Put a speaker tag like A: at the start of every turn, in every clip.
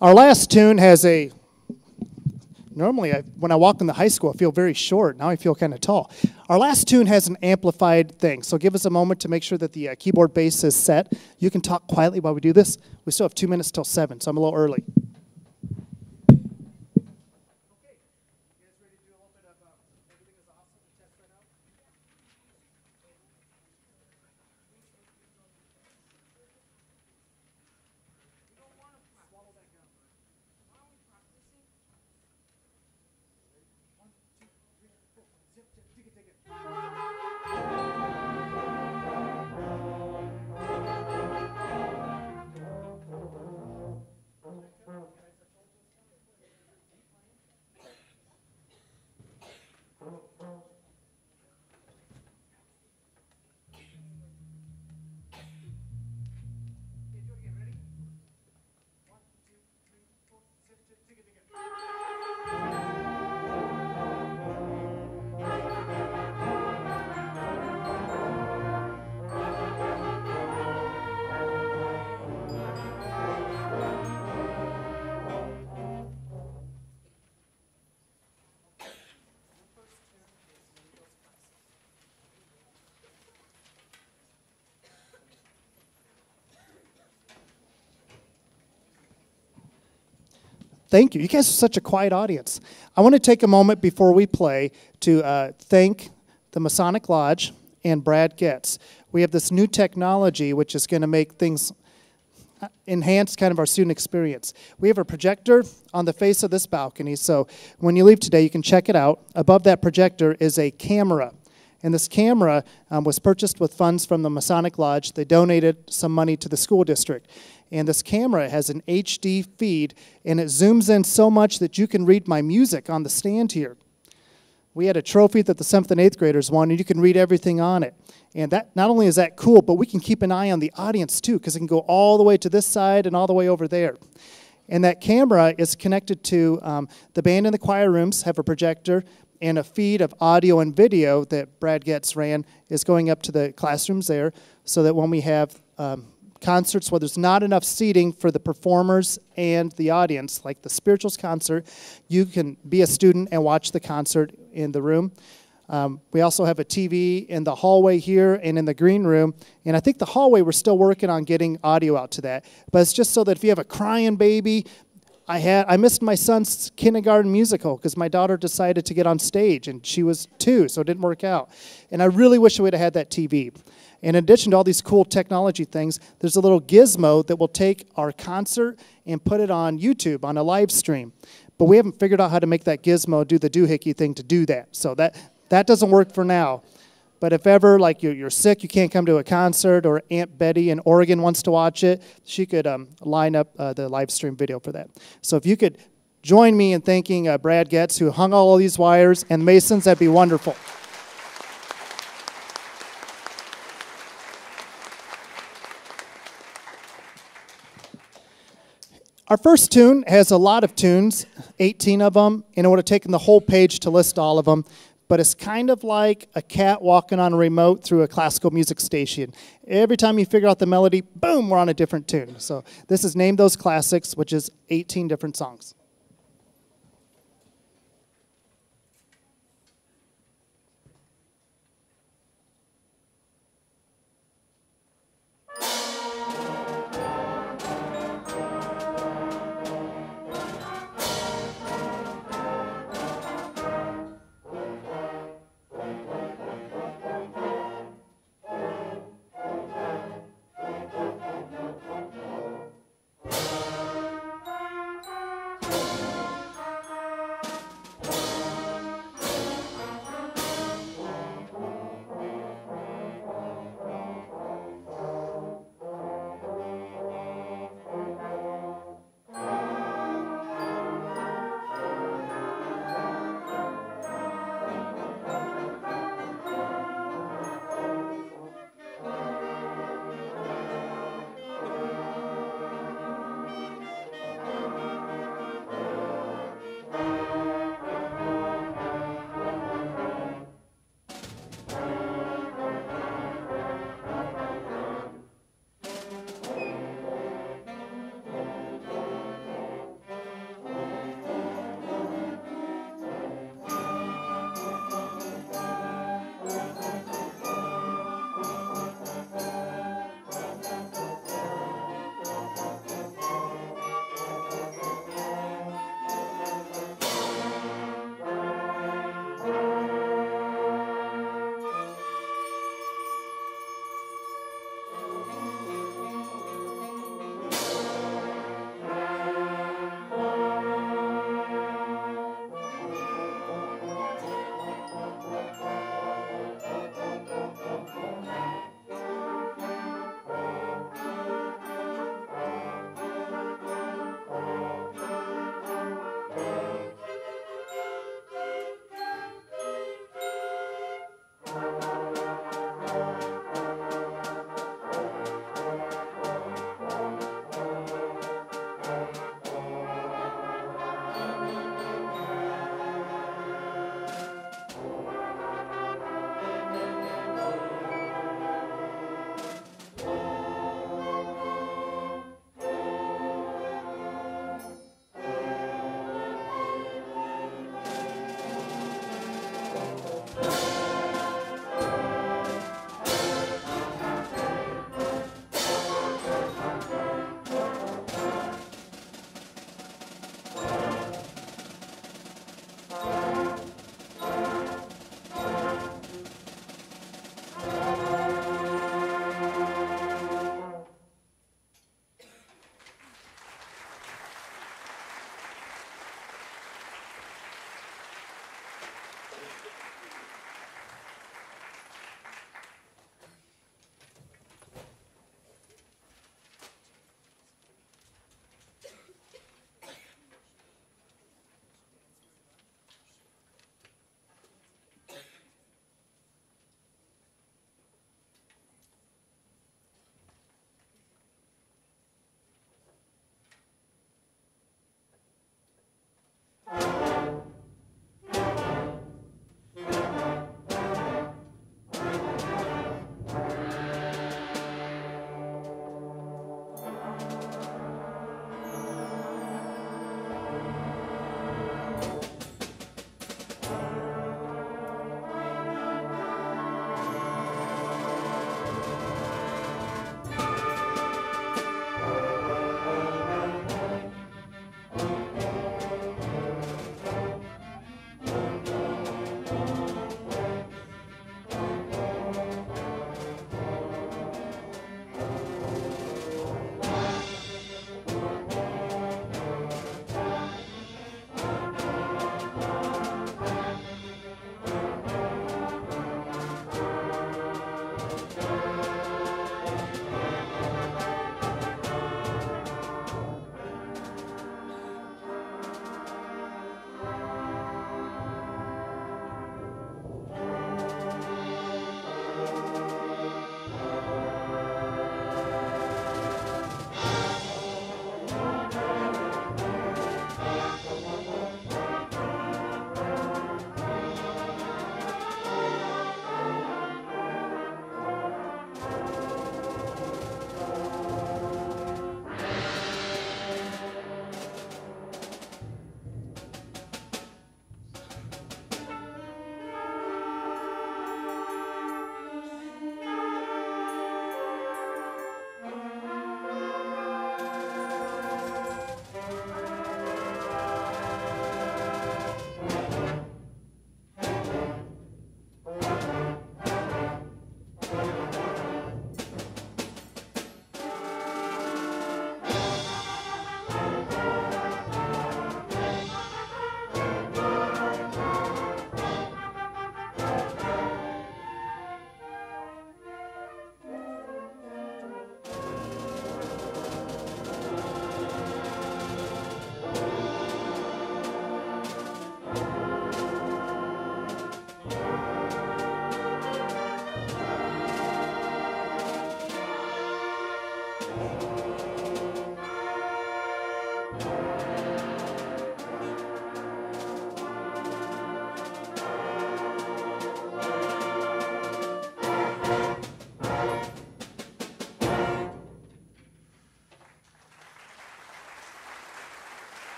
A: Our last tune has a, normally when I walk in the high school, I feel very short. Now I feel kind of tall. Our last tune has an amplified thing, so give us a moment to make sure that the keyboard bass is set. You can talk quietly while we do this. We still have 2 minutes till 7, so I'm a little early. Thank you. You guys are such a quiet audience. I want to take a moment before we play to thank the Masonic Lodge and Brad Getz. We have this new technology which is going to make things enhance kind of our student experience. We have a projector on the face of this balcony, so when you leave today, you can check it out. Above that projector is a camera. And this camera was purchased with funds from the Masonic Lodge. They donated some money to the school district. And this camera has an HD feed, and it zooms in so much that you can read my music on the stand here. We had a trophy that the 7th and 8th graders won, and you can read everything on it. And that not only is that cool, but we can keep an eye on the audience too, because it can go all the way to this side and all the way over there. And that camera is connected to the band in the choir rooms, have a projector, and a feed of audio and video that Brad Getz ran is going up to the classrooms there, so that when we have concerts where there's not enough seating for the performers and the audience, like the spirituals concert, you can be a student and watch the concert in the room. We also have a TV in the hallway here and in the green room, and I think the hallway we're still working on getting audio out to that, but it's just so that if you have a crying baby, I missed my son's kindergarten musical because my daughter decided to get on stage, and she was 2, so it didn't work out. And I really wish we would have had that TV. In addition to all these cool technology things, there's a little gizmo that will take our concert and put it on YouTube on a live stream. But we haven't figured out how to make that gizmo do the doohickey thing to do that. So that doesn't work for now. But if ever, like, you're sick, you can't come to a concert, or Aunt Betty in Oregon wants to watch it, she could line up the live stream video for that. So if you could join me in thanking Brad Getz, who hung all these wires, and Masons, that'd be wonderful. Our first tune has a lot of tunes, 18 of them, and it would have taken the whole page to list all of them. But it's kind of like a cat walking on a remote through a classical music station. Every time you figure out the melody, boom, we're on a different tune. So this is Name Those Classics, which is 18 different songs.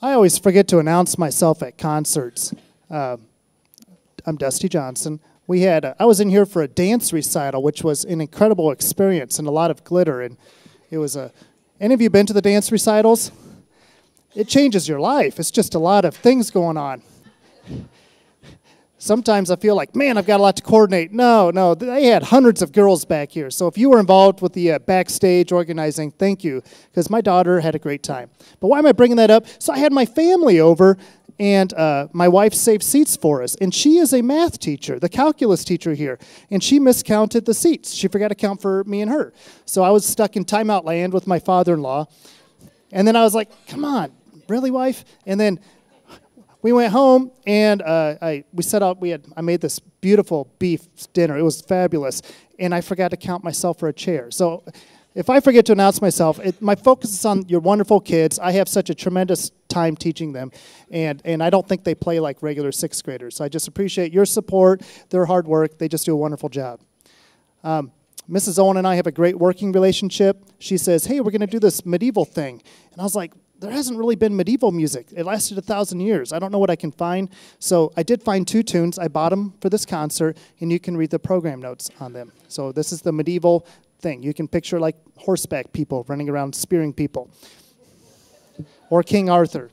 A: I always forget to announce myself at concerts. I'm Dusty Johnson. I was in here for a dance recital, which was an incredible experience and a lot of glitter. And it was any of you been to the dance recitals? It changes your life. It's just a lot of things going on. Sometimes I feel like, man, I've got a lot to coordinate. No, they had hundreds of girls back here. So if you were involved with the backstage organizing, thank you, because my daughter had a great time. But why am I bringing that up? So I had my family over, and my wife saved seats for us. And she is a math teacher, the calculus teacher here, and she miscounted the seats. She forgot to count for me and her. So I was stuck in timeout land with my father-in-law. And then I was like, come on, really, wife? And then we went home, and I made this beautiful beef dinner. It was fabulous, and I forgot to count myself for a chair. So if I forget to announce myself, my focus is on your wonderful kids. I have such a tremendous time teaching them, and I don't think they play like regular sixth graders. So I just appreciate your support, their hard work. They just do a wonderful job. Mrs. Owen and I have a great working relationship. She says, hey, we're going to do this medieval thing. And I was like, there hasn't really been medieval music. It lasted 1,000 years. I don't know what I can find. So I did find 2 tunes. I bought them for this concert, and you can read the program notes on them. So this is the medieval thing. You can picture like horseback people running around spearing people. Or King Arthur.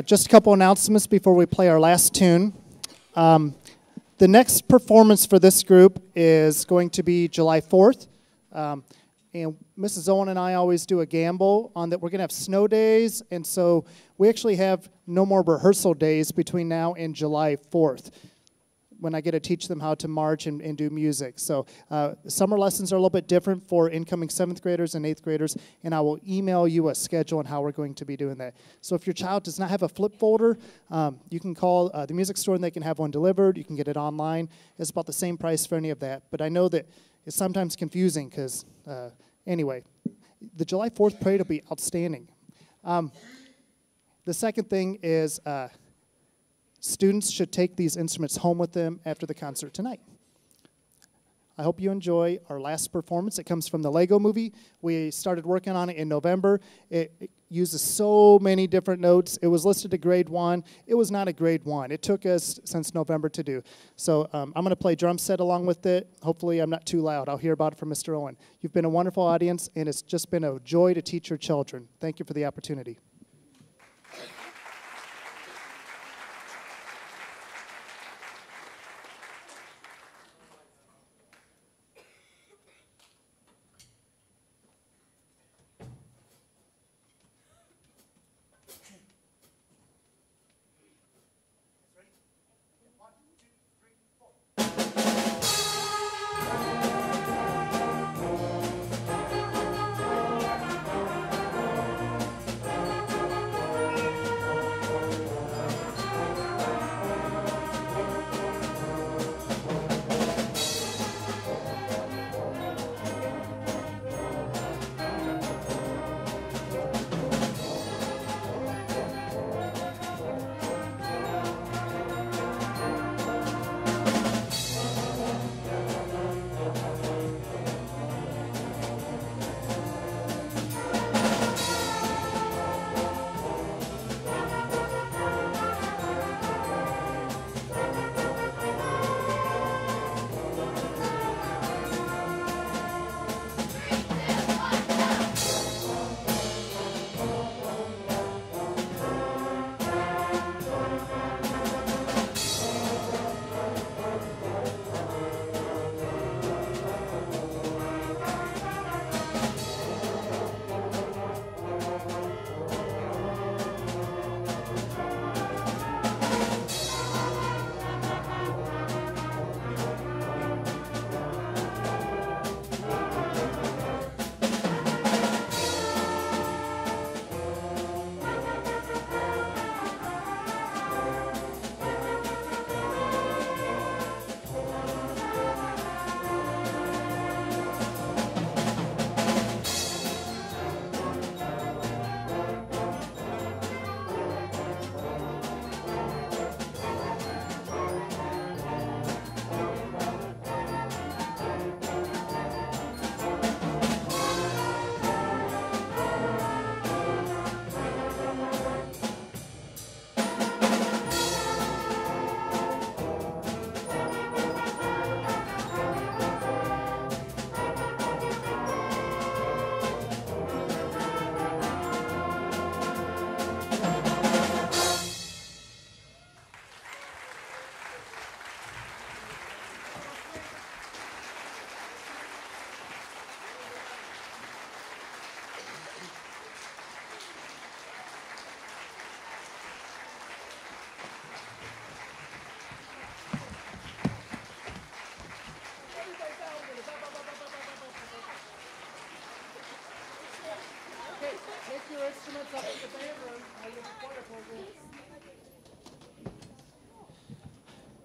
A: Just a couple announcements before we play our last tune. The next performance for this group is going to be July 4th. And Mrs. Owen and I always do a gamble on that we're going to have snow days, and so we actually have no more rehearsal days between now and July 4th when I get to teach them how to march and do music. So summer lessons are a little bit different for incoming 7th graders and 8th graders, and I will email you a schedule on how we're going to be doing that. So if your child does not have a flip folder, you can call the music store and they can have one delivered. You can get it online. It's about the same price for any of that. But I know that it's sometimes confusing because, anyway, the July 4th parade will be outstanding. The second thing is students should take these instruments home with them after the concert tonight. I hope you enjoy our last performance. It comes from the Lego Movie. We started working on it in November. It uses so many different notes. It was listed a grade 1. It was not a grade 1. It took us since November to do. So I'm going to play drum set along with it. Hopefully I'm not too loud. I'll hear about it from Mr. Owen. You've been a wonderful audience, and it's just been a joy to teach your children. Thank you for the opportunity.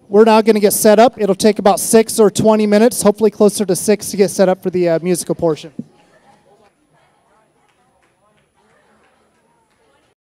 A: We're now going to get set up. It'll take about 6 or 20 minutes, hopefully closer to 6 to get set up for the musical portion.